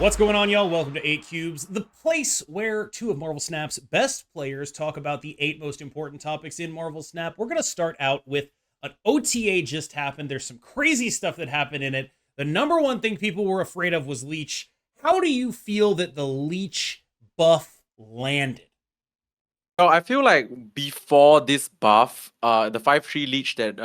What's going on, y'all? Welcome to 8 Cubes, the place where two of Marvel Snap's best players talk about the 8 most important topics in Marvel Snap. We're going to start out with an OTA just happened. There's some crazy stuff that happened in it. The number one thing people were afraid of was Leech. How do you feel that the Leech buff landed? Oh, I feel like before this buff, the 5-3 leech that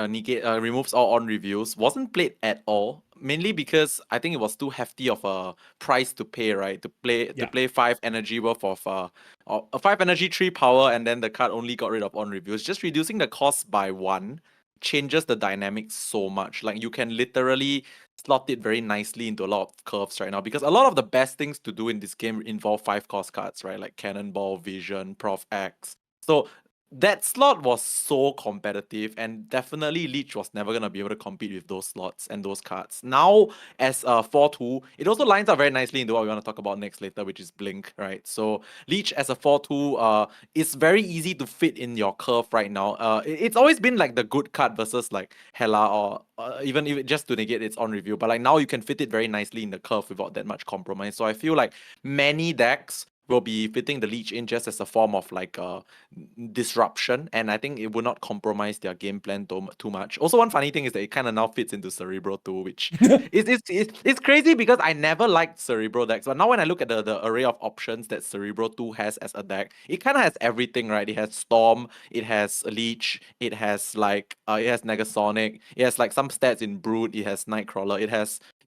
removes all on reviews wasn't played at all. Mainly because I think it was too hefty of a price to pay, right? Yeah. To play 5 energy worth of a 5 energy 3 power, and then the card only got rid of on reviews. Just reducing the cost by 1 changes the dynamics so much. Like you can literally slot it very nicely into a lot of curves right now, because a lot of the best things to do in this game involve 5 cost cards, right? Like Cannonball, Vision, Prof X. So that slot was so competitive, and definitely Leech was never gonna be able to compete with those slots and those cards. Now, as a 4-2, it also lines up very nicely into what we want to talk about next later, which is Blink, right? So Leech as a 4-2 is very easy to fit in your curve right now. It's always been like the good card versus like Hela, or even if just to negate its on review, but like now you can fit it very nicely in the curve without that much compromise. So I feel like many decks will be fitting the Leech in just as a form of like disruption, and I think it would not compromise their game plan too much. Also, one funny thing is that it kind of now fits into Cerebro too, which it's crazy because I never liked Cerebro decks, but now when I look at the array of options that Cerebro 2 has as a deck, it kind of has everything, right? It has Storm, it has Leech, it has it has Negasonic, it has like some stats in Brood, it has Nightcrawler,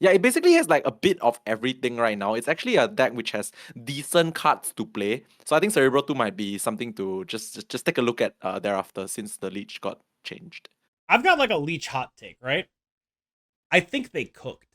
it basically has like a bit of everything right now. It's actually a deck which has decent cards to play. So I think Cerebro 2 might be something to just take a look at thereafter, since the Leech got changed. I've got like a Leech hot take, right? I think they cooked.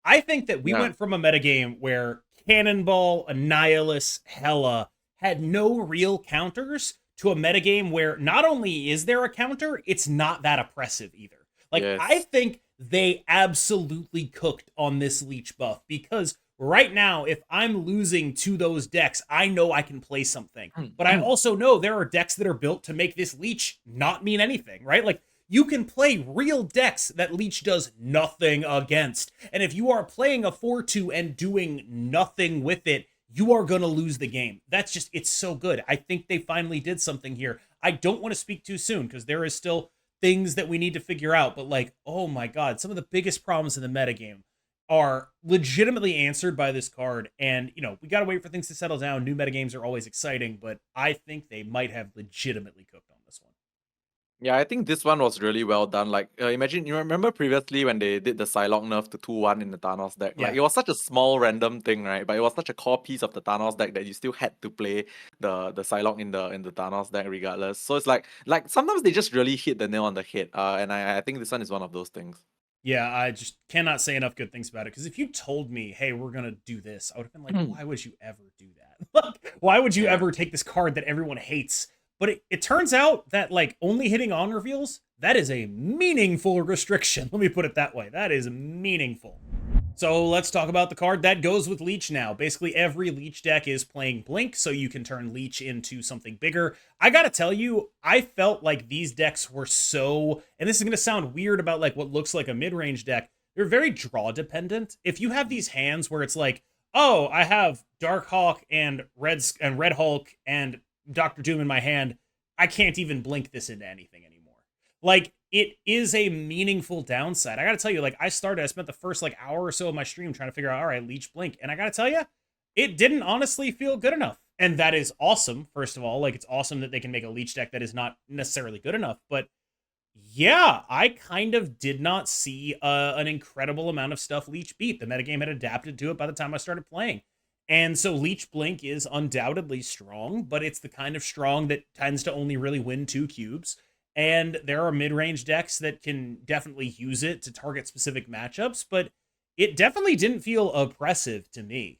I think that we Yeah. went from a metagame where Cannonball, Annihilus, Hela had no real counters to a metagame where not only is there a counter, it's not that oppressive either. Like, I Yes. think they absolutely cooked on this Leech buff because right now, if I'm losing to those decks, I know I can play something. But I also know there are decks that are built to make this Leech not mean anything, right? Like, you can play real decks that Leech does nothing against. And if you are playing a 4-2 and doing nothing with it, you are going to lose the game. That's just, it's so good. I think they finally did something here. I don't want to speak too soon because there is still things that we need to figure out. But like, oh my God, some of the biggest problems in the metagame are legitimately answered by this card. And, we got to wait for things to settle down. New metagames are always exciting, but I think they might have legitimately cooked on this one. Yeah, I think this one was really well done. Like, imagine you remember previously when they did the Psylocke nerf to 2-1 in the Thanos deck. Like, Yeah. it was such a small random thing, right? But it was such a core piece of the Thanos deck that you still had to play the Psylocke in the Thanos deck regardless. So it's like sometimes they just really hit the nail on the head. And I think this one is one of those things. Yeah, I just cannot say enough good things about it. Because if you told me, hey, we're going to do this, I would have been like, why would you ever do that? Like, why would you Yeah. ever take this card that everyone hates? But it turns out that, like, only hitting on reveals, that is a meaningful restriction. Let me put it that way. That is meaningful. So let's talk about the card that goes with Leech now. Basically, every Leech deck is playing Blink, so you can turn Leech into something bigger. I gotta tell you, I felt like these decks were so, and this is gonna sound weird about like what looks like a mid-range deck, they're very draw dependent. If you have these hands where it's like, oh, I have Dark Hawk and Red Hulk and Doctor Doom in my hand, I can't even blink this into anything anymore. Like, it is a meaningful downside. I gotta tell you, like, I spent the first like hour or so of my stream trying to figure out, all right, Leech Blink. And I gotta tell you, it didn't honestly feel good enough. And that is awesome, first of all. Like, it's awesome that they can make a Leech deck that is not necessarily good enough. But yeah, I kind of did not see an incredible amount of stuff Leech beat. The metagame had adapted to it by the time I started playing. And so Leech Blink is undoubtedly strong, but it's the kind of strong that tends to only really win 2 cubes. And there are mid-range decks that can definitely use it to target specific matchups, but it definitely didn't feel oppressive to me.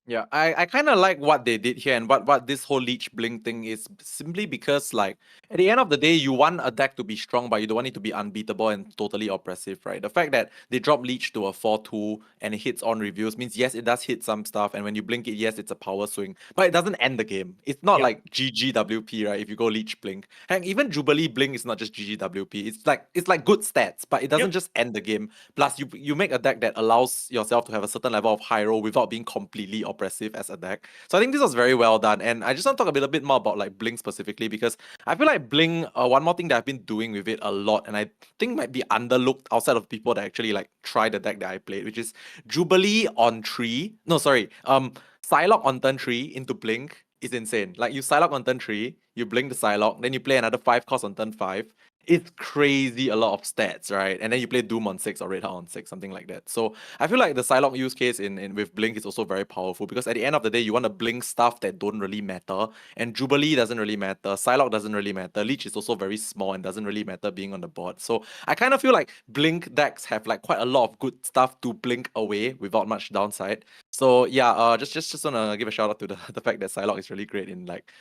Yeah, I kind of like what they did here and what this whole leech blink thing is simply because like at the end of the day you want a deck to be strong but you don't want it to be unbeatable and totally oppressive, right? The fact that they drop leech to a 4/2 and it hits on reviews means yes it does hit some stuff, and when you blink it, yes it's a power swing, but it doesn't end the game. It's not Yep. like GGWP, right? If you go leech blink. Heck, even Jubilee blink is not just GGWP. It's like good stats, but it doesn't Yep. just end the game. Plus you make a deck that allows yourself to have a certain level of high roll without being completely oppressive as a deck. So I think this was very well done. And I just want to talk a little bit more about like Blink specifically, because I feel like Blink, one more thing that I've been doing with it a lot, and I think might be underlooked outside of people that actually like try the deck that I played, which is Jubilee on 3. No, sorry. Psylocke on turn 3 into Blink is insane. Like you Psylocke on turn 3, you blink the Psylocke, then you play another 5 cost on turn 5. It's crazy a lot of stats, right? And then you play Doom on 6 or Red Heart on 6, something like that. So I feel like the Psylocke use case in with Blink is also very powerful, because at the end of the day, you want to blink stuff that don't really matter. And Jubilee doesn't really matter. Psylocke doesn't really matter. Leech is also very small and doesn't really matter being on the board. So I kind of feel like Blink decks have like quite a lot of good stuff to blink away without much downside. So yeah, just wanna give a shout out to the fact that Psylocke is really great in like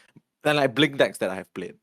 Blink decks that I have played.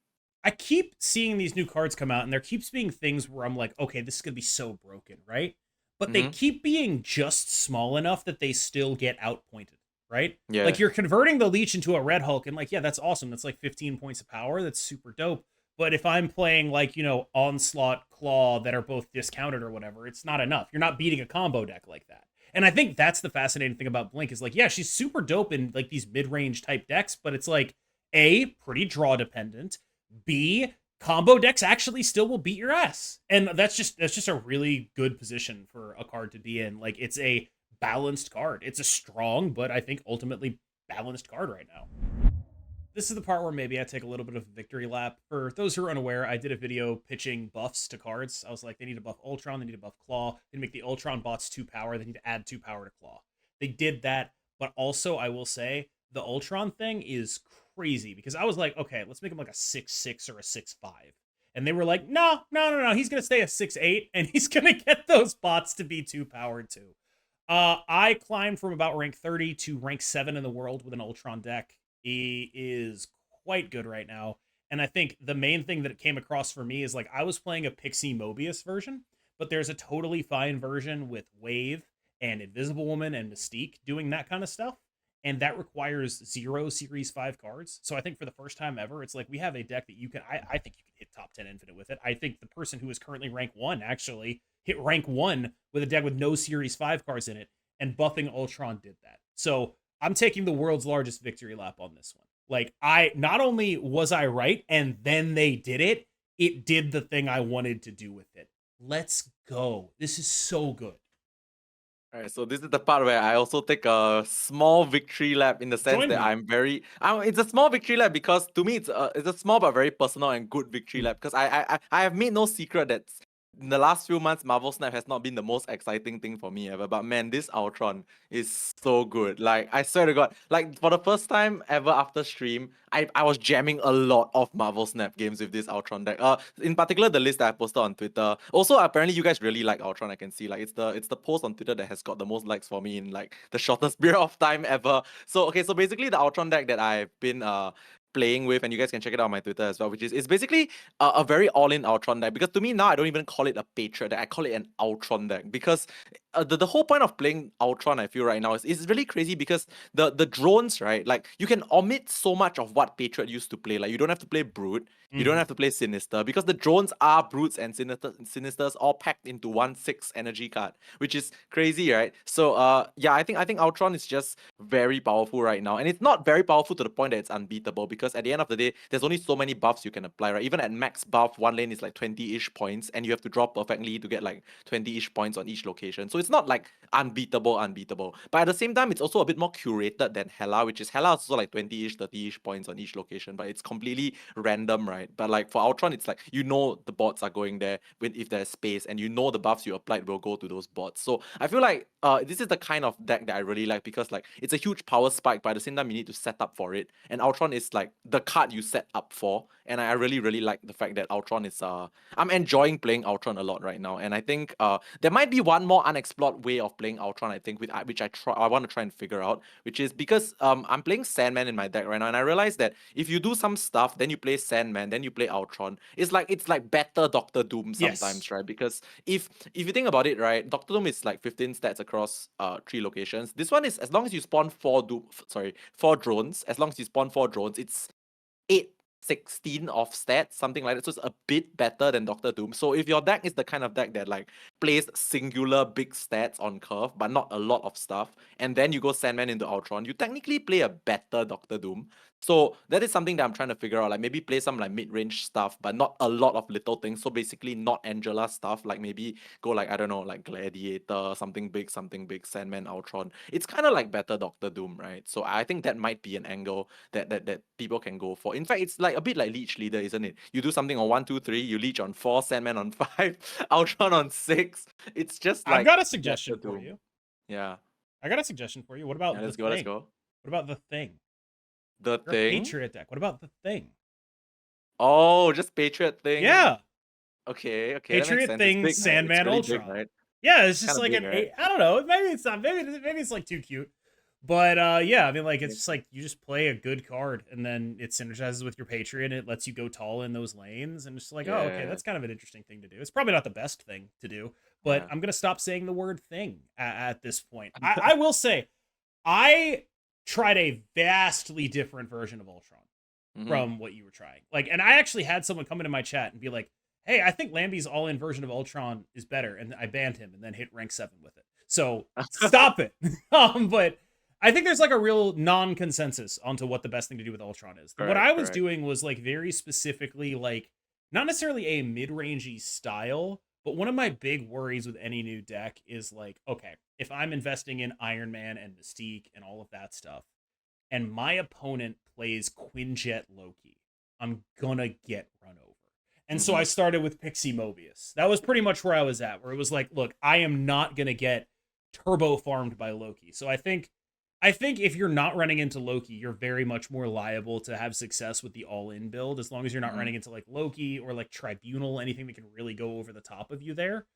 I keep seeing these new cards come out, and there keeps being things where I'm like, okay, this is gonna be so broken, right? But they Mm-hmm. keep being just small enough that they still get outpointed, right? Yeah. Like you're converting the leech into a red Hulk, and like, yeah, that's awesome. That's like 15 points of power. That's super dope. But if I'm playing like, onslaught, claw that are both discounted or whatever, it's not enough. You're not beating a combo deck like that. And I think that's the fascinating thing about Blink is like, yeah, she's super dope in like these mid-range type decks, but it's like A, pretty draw dependent. B, combo decks actually still will beat your ass. And that's just a really good position for a card to be in. Like it's a balanced card. It's a strong, but I think ultimately balanced card right now. This is the part where maybe I take a little bit of a victory lap. For those who are unaware, I did a video pitching buffs to cards. I was like, they need to buff Ultron, they need to buff Claw, they need to make the Ultron bots 2 power, they need to add 2 power to Claw. They did that, but also I will say the Ultron thing is crazy because I was like, okay, let's make him like a 6/6 or a 6/5. And they were like, no, no, no, no, he's gonna stay a 6/8 and he's gonna get those bots to be 2 powered too. I climbed from about rank 30 to rank 7 in the world with an Ultron deck. He is quite good right now. And I think the main thing that it came across for me is like I was playing a Pixie Mobius version, but there's a totally fine version with Wave and Invisible Woman and Mystique doing that kind of stuff. And that requires 0 Series 5 cards. So I think for the first time ever, it's like we have a deck that you can, I think you can hit top 10 infinite with it. I think the person who is currently rank 1 actually hit rank 1 with a deck with no Series 5 cards in it, and buffing Ultron did that. So I'm taking the world's largest victory lap on this one. Like I not only was I right and then they did it, it did the thing I wanted to do with it. Let's go. This is so good. All right, so this is the part where I also take a small victory lap, in the sense Join that me. it's a small victory lap because to me it's a small but very personal and good victory lap, because I have made no secret that in the last few months Marvel Snap has not been the most exciting thing for me ever, but man, this Ultron is so good. Like I swear to God, like for the first time ever after stream, I was jamming a lot of Marvel Snap games with this Ultron deck. In particular the list that I posted on Twitter. Also, apparently you guys really like Ultron. I can see like it's the post on Twitter that has got the most likes for me in like the shortest period of time ever. So okay, so basically the Ultron deck that I've been playing with, and you guys can check it out on my Twitter as well, which is it's basically a very all-in Ultron deck. Because to me now I don't even call it a Patriot deck, I call it an Ultron deck, because the whole point of playing Ultron, I feel right now, is really crazy, because the drones, right? Like you can omit so much of what Patriot used to play. Like you don't have to play Brute, you don't have to play Sinister, because the drones are Brutes and Sinisters all packed into one 6 energy card, which is crazy, right? So yeah, I think Ultron is just very powerful right now, and it's not very powerful to the point that it's unbeatable, because at the end of the day, there's only so many buffs you can apply, right? Even at max buff, one lane is like 20-ish points, and you have to draw perfectly to get like 20-ish points on each location. So it's not like unbeatable. But at the same time, it's also a bit more curated than Hela, which is Hela also like 20-ish, 30-ish points on each location, but it's completely random, right? But like for Ultron, it's like the bots are going there if there's space, and the buffs you applied will go to those bots. So I feel like this is the kind of deck that I really like, because like it's a huge power spike, but at the same time you need to set up for it. And Ultron is like the card you set up for. And I really, really like the fact that Ultron is I'm enjoying playing Ultron a lot right now. And I think there might be one more unexplored way of playing Ultron, I think, which I want to try and figure out, which is because I'm playing Sandman in my deck right now, and I realized that if you do some stuff, then you play Sandman, then you play Ultron, it's like better Doctor Doom sometimes, Yes. right? Because if you think about it, right, Doctor Doom is like 15 stats across 3 locations. This one is as long as you spawn 4 drones, as long as you spawn 4 drones, it's 816 of stats, something like that. So it's a bit better than Doctor Doom. So if your deck is the kind of deck that like plays singular big stats on curve, but not a lot of stuff, and then you go Sandman into Ultron, you technically play a better Doctor Doom. So that is something that I'm trying to figure out. Like maybe play some like mid-range stuff, but not a lot of little things. So basically not Angela stuff. Like maybe go like, I don't know, like Gladiator, something big, Sandman, Ultron. It's kind of like better Doctor Doom, right? So I think that might be an angle that people can go for. In fact, it's like a bit like Leech Leader, isn't it? You do something on 1, 2, 3, you Leech on 4, Sandman on 5, Ultron on 6. It's just I've like got a Doctor suggestion for Doom. you. Yeah. I got a suggestion for you. What Yeah, about the let's go, let's thing? go. What about the thing? The You're a thing. Patriot deck. What about the thing? Oh, just Patriot thing. Yeah. Okay, that makes Patriot sense. It's thing, big, right? It's Sandman, really big, Ultron. right? Yeah, it's just Kind of like big, an right? eight. I don't know. Maybe it's not. Maybe it's like too cute. But yeah, I mean, like it's Okay. just like you just play a good card, and then it synergizes with your Patriot, and it lets you go tall in those lanes, and it's just like, oh, okay, Yeah, that's kind of an interesting thing to do. It's probably not the best thing to do, but yeah. I'm gonna stop saying the word thing at this point. I will say, I tried a vastly different version of Ultron Mhm. from what you were trying. Like, and I actually had someone come into my chat and be like, "Hey, I think Lambie's all-in version of Ultron is better," and I banned him and then hit rank 7 with it. So stop it. But I think there's like a real non-consensus onto what the best thing to do with Ultron is. What I was Correct. doing was like very specifically like not necessarily a mid-rangey style, but one of my big worries with any new deck is like, okay, if I'm investing in Iron Man and Mystique and all of that stuff, and my opponent plays Quinjet Loki, I'm gonna get run over. And so I Mhm. started with Pixie Mobius. That was pretty much where I was at, where it was like, look, I am not gonna get turbo farmed by Loki. So I think if you're not running into Loki, you're very much more liable to have success with the all-in build, as long as you're not Mhm. running into like Loki or like Tribunal, anything that can really go over the top of you there.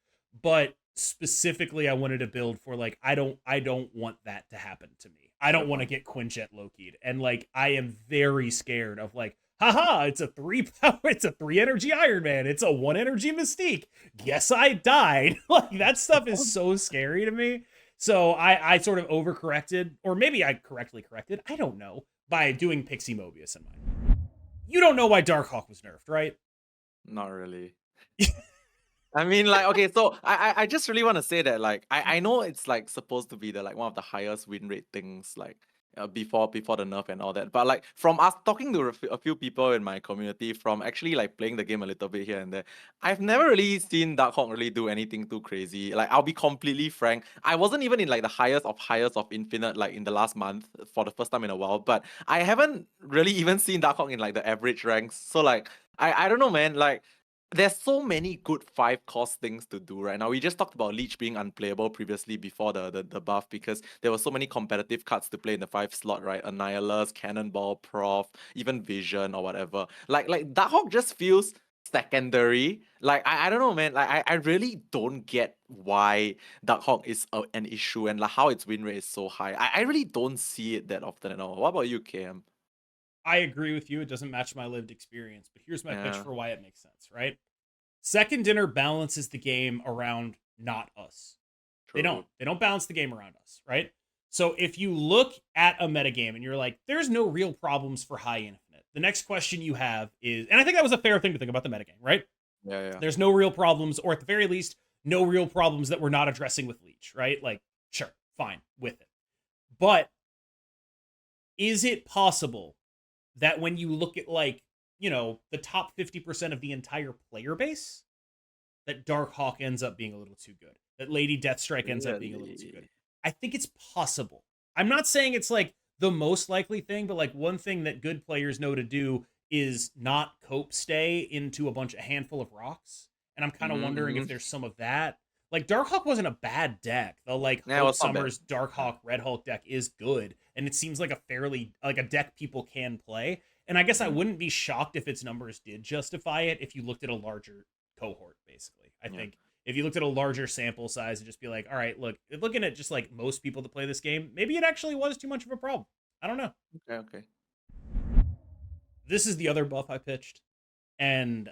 But specifically, I wanted to build for like I don't want that to happen to me. I don't Fair want to point. get Quinjet Loki'd, and like I am very scared of like, haha, it's a 3 power, it's a 3 energy Iron Man, it's a 1 energy Mystique. Guess I died. Like that stuff is so scary to me. So I sort of overcorrected, or maybe I correctly corrected, I don't know, by doing Pixie Mobius in mine. You don't know why Darkhawk was nerfed, right? Not really. I mean, like, okay, so I just really want to say that, like, I know it's like supposed to be the like one of the highest win rate things, like, before the nerf and all that. But like from us talking to a few people in my community, from actually like playing the game a little bit here and there, I've never really seen Darkhawk really do anything too crazy. Like, I'll be completely frank, I wasn't even in like the highest of Infinite like in the last month for the first time in a while. But I haven't really even seen Darkhawk in like the average ranks. So like, I don't know, man. Like, there's so many good 5 cost things to do right now. We just talked about Leech being unplayable previously before the buff, because there were so many competitive cards to play in the 5 slot, right? Annihilus, Cannonball, Prof, even Vision or whatever. Like Darkhawk just feels secondary. Like, I don't know, man. Like, I really don't get why Darkhawk is an issue, and like how its win rate is so high. I really don't see it that often at all. What about you, KM? I agree with you. It doesn't match my lived experience, but here's my pitch Yeah, for why it makes sense, right? Second Dinner balances the game around not us. They true. don't. They don't balance the game around us, right? So if you look at a metagame and you're like, there's no real problems for high infinite, the next question you have is, and I think that was a fair thing to think about the metagame, right? Yeah. There's no real problems, or at the very least, no real problems that we're not addressing with Leech, right? Like, sure, fine with it. But is it possible that when you look at like, the top 50% of the entire player base, that Darkhawk ends up being a little too good, that Lady Deathstrike ends up being a little too good? Really? I think it's possible. I'm not saying it's like the most likely thing, but like one thing that good players know to do is not cope stay into a handful of rocks. And I'm kind of wondering if Mhm. there's some of that. Like Darkhawk wasn't a bad deck. The like Yeah, it Hope was not bad. Summers Yeah. Darkhawk Red Hulk deck is good, and it seems like a fairly like a deck people can play. And I guess I Mhm. wouldn't be shocked if its numbers did justify it if you looked at a larger cohort. Basically, I Yeah. think if you looked at a larger sample size and just be like, all right, look, looking at just like most people that play this game, maybe it actually was too much of a problem. I don't know. Okay. This is the other buff I pitched, and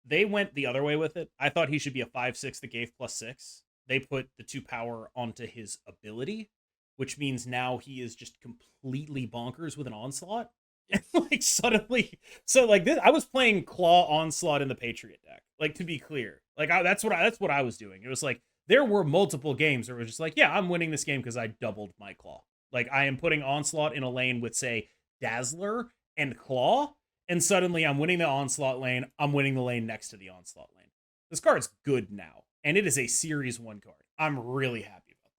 they went the other way with it. I thought he should be a 5/6 that gave +6. They put the 2 power onto his ability, which means now he is just completely bonkers with an onslaught. And like suddenly, so like this, I was playing Claw Onslaught in the Patriot deck. Like, to be clear, like that's what I was doing. It was like there were multiple games where it was just like, yeah, I'm winning this game because I doubled my Claw. Like, I am putting Onslaught in a lane with, say, Dazzler and Claw, and suddenly I'm winning the Onslaught lane. I'm winning the lane next to the Onslaught lane. This card's good now, and it is a Series 1 card. I'm really happy about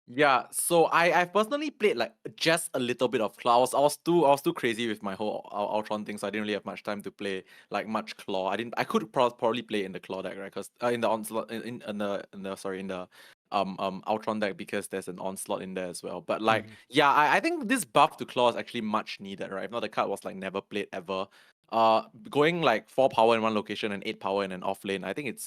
this. Yeah, so I personally played like just a little bit of Claw. I was too crazy with my whole Ultron thing, so I didn't really have much time to play like much Claw. I could probably play in the Claw deck, right? Because in the onslaught in the Ultron deck, because there's an onslaught in there as well. But like yeah, I think this buff to Claw is actually much needed, right? If not, the card was like never played ever. Going like 4 power in one location and 8 power in an off lane, I think it's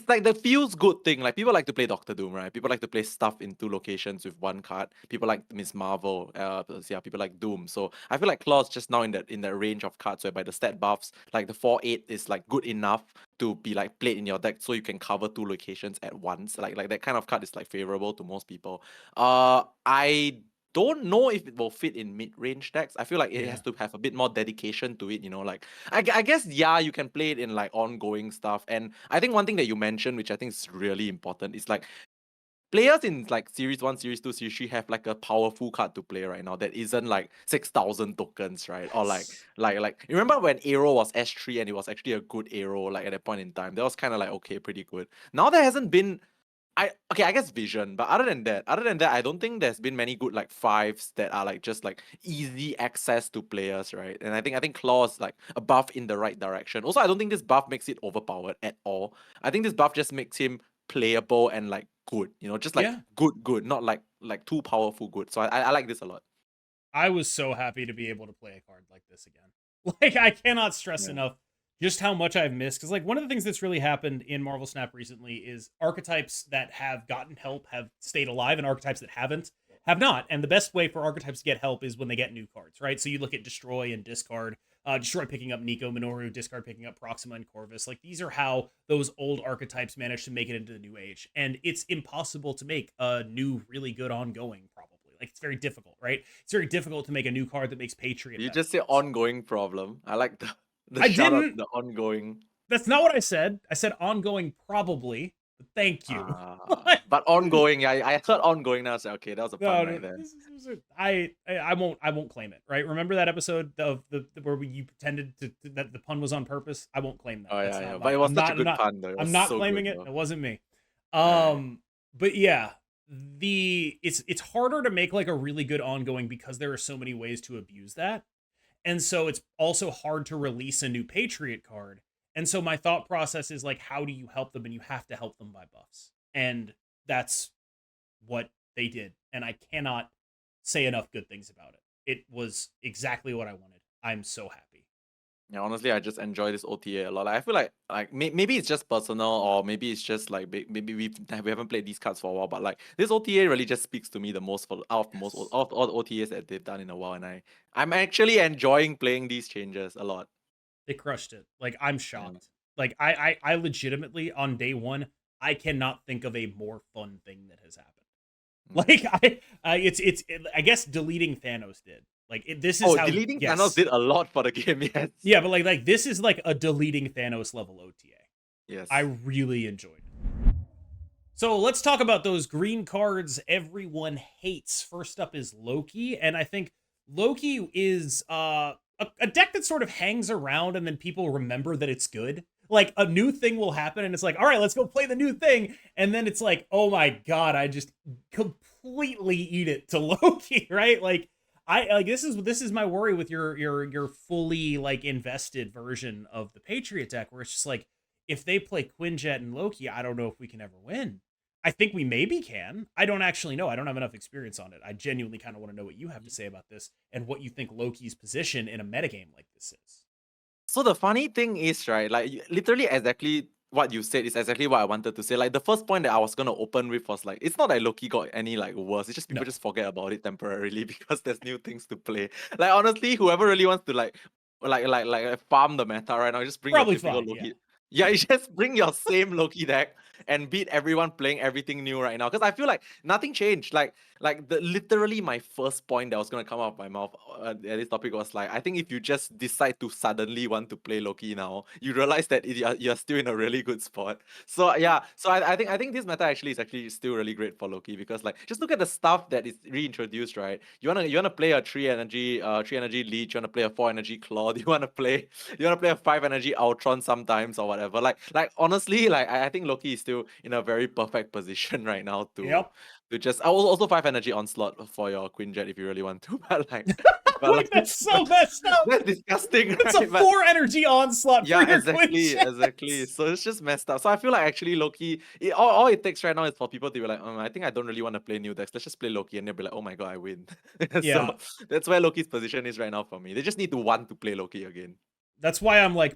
like the feels good thing. Like, people like to play Doctor Doom, right? People like to play stuff in 2 locations with 1 card. People like Miss Marvel. Yeah, people like Doom. So I feel like Claw's just now in that range of cards whereby the stat buffs, like the 4/8, is like good enough to be like played in your deck, so you can cover 2 locations at once. Like that kind of card is like favorable to most people. I don't know if it will fit in mid-range decks. I feel like it has to have a bit more dedication to it, like I guess, yeah, you can play it in like ongoing stuff. And I think one thing that you mentioned, which I think is really important, is like players in like Series 1, Series 2, Series 3 have like a powerful card to play right now that isn't like 6,000 tokens, right? Or like you remember when Arrow was S3 and it was actually a good Arrow, like at that point in time. That was kind of like, okay, pretty good. Now there hasn't been I guess Vision, but other than that, I don't think there's been many good like 5s that are like just like easy access to players, right? And I think Claw's like a buff in the right direction. Also, I don't think this buff makes it overpowered at all. I think this buff just makes him playable and like good, just like Yeah. good, not like too powerful good. So I like this a lot. I was so happy to be able to play a card like this again. Like, I cannot stress Yeah. enough just how much I've missed. Because, like, one of the things that's really happened in Marvel Snap recently is archetypes that have gotten help have stayed alive, and archetypes that haven't have not. And the best way for archetypes to get help is when they get new cards, right? So you look at Destroy and Discard. Destroy picking up Nico Minoru, Discard picking up Proxima and Corvus. Like, these are how those old archetypes managed to make it into the new age. And it's impossible to make a new, really good ongoing, probably. Like, it's very difficult, right? It's very difficult to make a new card that makes Patriot. You just say ongoing problem. I like the I shout out to didn't. the ongoing. That's not what I said. I said ongoing, probably. But thank you. But ongoing, yeah, I thought ongoing now. I said, okay, that was a No, pun no, right there. I won't claim it. Right? Remember that episode of where you pretended that the pun was on purpose? I won't claim that. Oh That's yeah, not but it was I'm such a not, good pun though. It I'm was not so claiming good, it. though. It wasn't me. Right. But yeah, it's harder to make like a really good ongoing because there are so many ways to abuse that. And so it's also hard to release a new Patriot card. And so my thought process is like, how do you help them? And you have to help them by buffs. And that's what they did. And I cannot say enough good things about it. It was exactly what I wanted. I'm so happy. Yeah, honestly, I just enjoy this OTA a lot. Like, I feel like maybe it's just personal, or maybe it's just like maybe we haven't played these cards for a while. But like, this OTA really just speaks to me the most out of all the OTAs that they've done in a while, and I'm actually enjoying playing these changes a lot. They crushed it. Like, I'm shocked. Like, I legitimately on day one, I cannot think of a more fun thing that has happened. Like, I guess deleting Thanos did. Like, this is how deleting Thanos did a lot for the game, yes. Yeah, but like this is like a deleting Thanos level OTA. Yes. I really enjoyed it. So let's talk about those green cards everyone hates. First up is Loki, and I think Loki is a deck that sort of hangs around and then people remember that it's good. Like, a new thing will happen and it's like, all right, let's go play the new thing. And then it's like, oh my God, I just completely eat it to Loki, right? Like, I like this is my worry with your fully like invested version of the Patriot deck, where it's just like, if they play Quinjet and Loki, I don't know if we can ever win. I think we maybe can. I don't actually know. I don't have enough experience on it. I genuinely kind of want to know what you have to say about this and what you think Loki's position in a metagame like this is. So the funny thing is, right, like literally exactly what you said is exactly what I wanted to say. Like the first point that I was gonna open with was like, it's not that Loki got any like worse. It's just people No, just forget about it temporarily because there's new things to play. Like honestly, whoever really wants to farm the meta right now, just bring your probably typical fine. Yeah. Loki. Yeah, you just bring your same Loki deck and beat everyone playing everything new right now. Because I feel like nothing changed. Like the literally my first point that was gonna come out of my mouth at this topic was like, I think if you just decide to suddenly want to play Loki now, you realize that you're still in a really good spot. So yeah, so I think this meta actually is actually still really great for Loki because like just look at the stuff that is reintroduced, right? You wanna play a 3 energy leech, you wanna play a 4 energy Claude, you wanna play a 5 energy Ultron sometimes or whatever. Like honestly, like I think Loki is still in a very perfect position right now Yep. to just also 5 energy onslaught for your Queen Jet if you really want to, but Wait, like that's so messed up. that's disgusting, It's a right? But 4 energy onslaught for yeah, your exactly. Quinjets. So it's just messed up. So I feel like actually Loki, all it takes right now is for people to be like, I think I don't really want to play new decks. Let's just play Loki, and they'll be like, oh my god, I win. Yeah, So that's where Loki's position is right now for me. They just need to want to play Loki again. that's why I'm like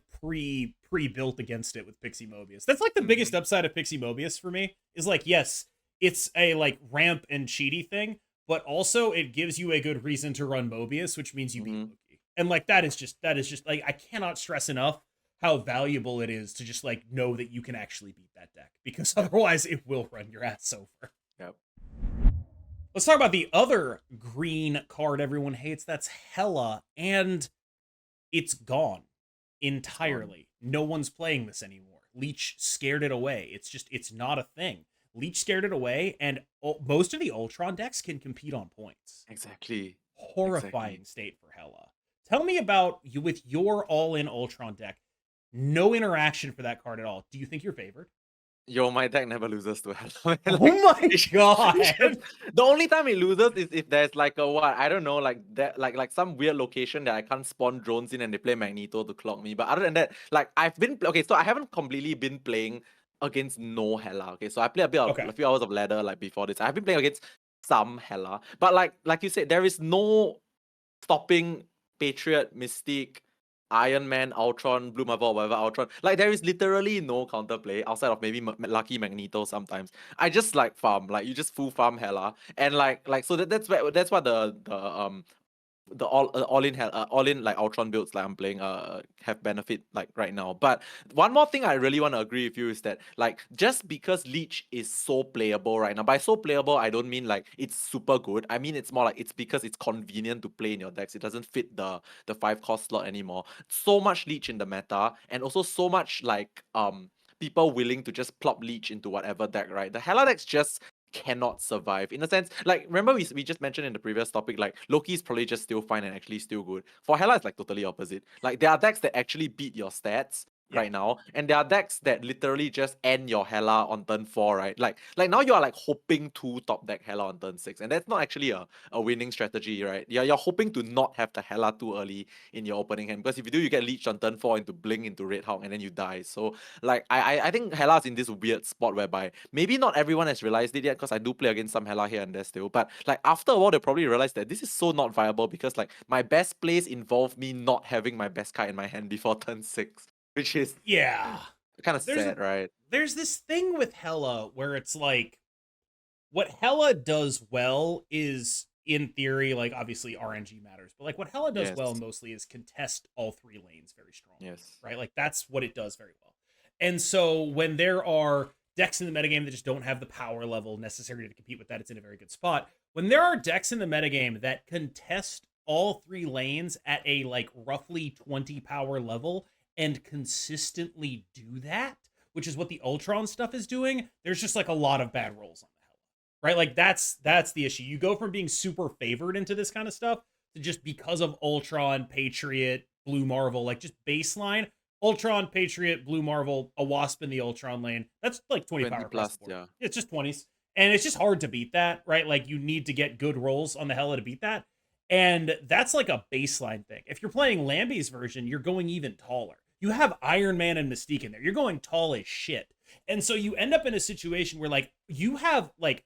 pre-built against it with Pixie Mobius. That's like the biggest Mhm. upside of Pixie Mobius for me is like, yes, it's a like ramp and cheaty thing, but also it gives you a good reason to run Mobius, which means you beat Mhm. Loki. And like that is just like I cannot stress enough how valuable it is to just like know that you can actually beat that deck because Yep. otherwise it will run your ass over. Yep. Let's talk about the other green card everyone hates. That's Hela, and it's gone It's gone. entirely. No one's playing this anymore. Leech scared it away. It's not a thing. Leech scared it away, and most of the Ultron decks can compete on points. Exactly. Exactly. Horrifying state for Hela. Tell me about you with your all-in Ultron deck. No interaction for that card at all. Do you think you're favored? Yo, my deck never loses to Hela. Like, Oh my it's god! just the only time it loses is if there's like a what I don't know, like that, like some weird location that I can't spawn drones in and they play Magneto to clock me. But other than that, like I've been okay, so I haven't completely been playing against no Hela. Okay, so I play Okay. a few hours of ladder like before this. I've been playing against some Hela, but like you said, there is no stopping Patriot, Mystique, Iron Man, Ultron, Blue Marvel, whatever Ultron. Like there is literally no counterplay outside of maybe Lucky Magneto sometimes. I just like farm, like you just full farm Hela, and like so that's what the all in like Ultron builds like I'm playing have benefit like right now. But one more thing I really want to agree with you is that like just because Leech is so playable right now, by so playable I don't mean like it's super good. I mean it's more like it's because it's convenient to play in your decks. It doesn't fit the 5 cost slot anymore. So much Leech in the meta, and also so much like people willing to just plop Leech into whatever deck, right? The Hela decks just cannot survive in a sense. Like remember we just mentioned in the previous topic, like Loki is probably just still fine and actually still good. For Hela, it's like totally opposite. Like there are decks that actually beat your stats Yeah. right now, and there are decks that literally just end your Hela on turn 4, right? Like now you are like hoping to top deck Hela on turn 6, and that's not actually a winning strategy, right? You're hoping to not have the Hela too early in your opening hand, because if you do, you get leeched on turn 4 into Blink into Red Hawk and then you die. So like I think Hela's in this weird spot whereby maybe not everyone has realized it yet, because I do play against some Hela here and there still. But like after a while, they'll probably realize that this is so not viable, because like my best plays involve me not having my best card in my hand before turn 6, which is Yeah. kind of There's a sad, right? there's this thing with Hela where it's like what Hela does well is in theory, like obviously RNG matters, but like what Hela does Yes, well mostly is contest all 3 lanes very strongly, yes. right? Like that's what it does very well. And so when there are decks in the metagame that just don't have the power level necessary to compete with that, it's in a very good spot. When there are decks in the metagame that contest all 3 lanes at a like roughly 20 power level and consistently do that, which is what the Ultron stuff is doing, there's just like a lot of bad rolls on the Hela, right? Like that's the issue. You go from being super favored into this kind of stuff to just because of Ultron, Patriot, Blue Marvel, like just baseline Ultron, Patriot, Blue Marvel, a Wasp in the Ultron lane. That's like 20 20 power across plus, the board. yeah. It's just 20s. And it's just hard to beat that, right? Like you need to get good rolls on the Hela to beat that. And that's like a baseline thing. If you're playing Lambie's version, you're going even taller. You have Iron Man and Mystique in there. You're going tall as shit. And so you end up in a situation where like you have like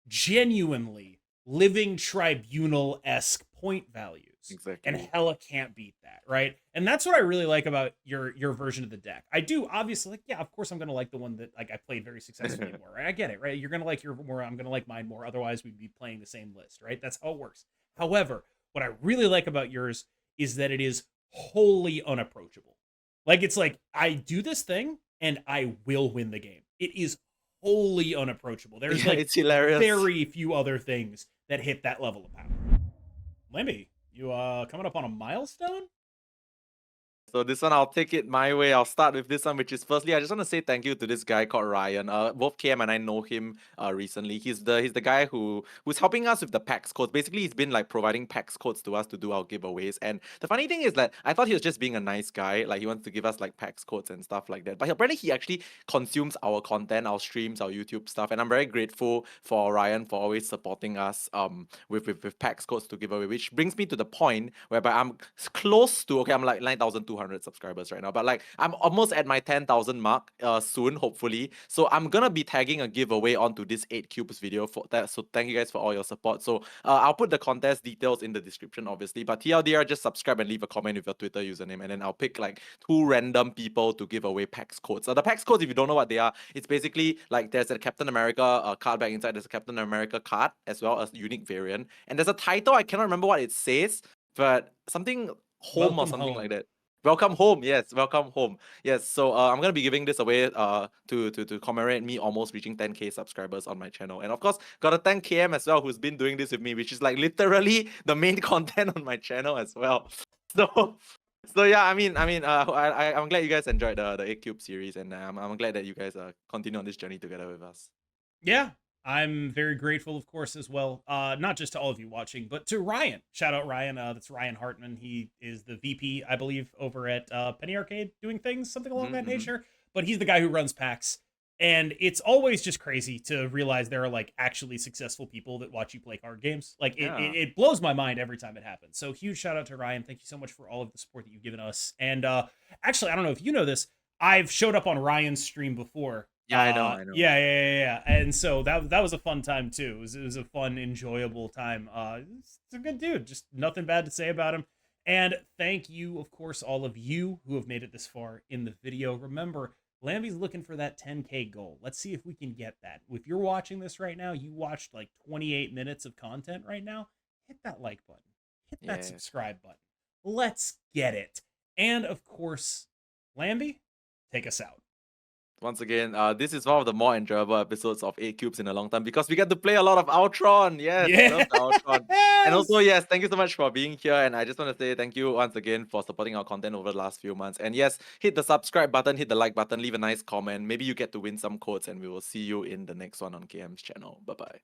genuinely living tribunal-esque point values moves. And Exactly. Hela can't beat that, right? And that's what I really like about your version of the deck. I do obviously like, yeah, of course I'm gonna like the one that like I played very successfully more, right? I get it, right? You're gonna like your more, I'm gonna like mine more. Otherwise, we'd be playing the same list, right? That's how it works. However, what I really like about yours is that it is wholly unapproachable. Like it's like I do this thing and I will win the game. It is wholly unapproachable. There's Yeah, like it's hilarious. very few other things that hit that level of power. Lemby, you coming up on a milestone? So this one, I'll take it my way. I'll start with this one, which is firstly, I just want to say thank you to this guy called Ryan. Both KM and I know him recently. He's the guy who's helping us with the PAX codes. Basically, he's been like providing PAX codes to us to do our giveaways. And the funny thing is that I thought he was just being a nice guy, like he wants to give us like PAX codes and stuff like that. But apparently, he actually consumes our content, our streams, our YouTube stuff, and I'm very grateful for Ryan for always supporting us with PAX codes to give away. Which brings me to the point whereby I'm close to I'm like 9,200 subscribers right now, but like I'm almost at my 10,000 mark soon, hopefully. So I'm gonna be tagging a giveaway onto this 8 cubes video for that. So thank you guys for all your support. So I'll put the contest details in the description, obviously. But TLDR, just subscribe and leave a comment with your Twitter username, and then I'll pick like 2 random people to give away PAX codes. The PAX codes, if you don't know what they are, it's basically like there's a Captain America card back inside. There's a Captain America card as well as unique variant, and there's a title. I cannot remember what it says, but something home or Welcome something like home. that. Welcome home, yes, welcome home. Yes, so I'm gonna be giving this away to commemorate me almost reaching 10k subscribers on my channel. And of course, gotta thank KM as well, who's been doing this with me, which is like literally the main content on my channel as well. So so yeah, I'm glad you guys enjoyed the 8 Cube series, and I'm glad that you guys continue on this journey together with us. Yeah, I'm very grateful, of course, as well. Not just to all of you watching, but to Ryan. Shout out Ryan. That's Ryan Hartman. He is the VP, I believe, over at Penny Arcade, doing things, something along that Mm-hmm. nature. But he's the guy who runs PAX. And it's always just crazy to realize there are like actually successful people that watch you play card games. Like Yeah. it blows my mind every time it happens. So huge shout out to Ryan. Thank you so much for all of the support that you've given us. And actually, I don't know if you know this, I've showed up on Ryan's stream before. Yeah, I know. Yeah. And so that was a fun time too. It was a fun, enjoyable time. It's a good dude. Just nothing bad to say about him. And thank you, of course, all of you who have made it this far in the video. Remember, Lambie's looking for that 10K goal. Let's see if we can get that. If you're watching this right now, you watched like 28 minutes of content right now, hit that like button. Hit that Yeah. subscribe button. Let's get it. And of course, Lambie, take us out. Once again, this is one of the more enjoyable episodes of 8 Cubes in a long time because we get to play a lot of Ultron. Yes, love the Ultron. And also, Yes! yes, thank you so much for being here. And I just want to say thank you once again for supporting our content over the last few months. And yes, hit the subscribe button, hit the like button, leave a nice comment. Maybe you get to win some codes, and we will see you in the next one on KM's channel. Bye bye.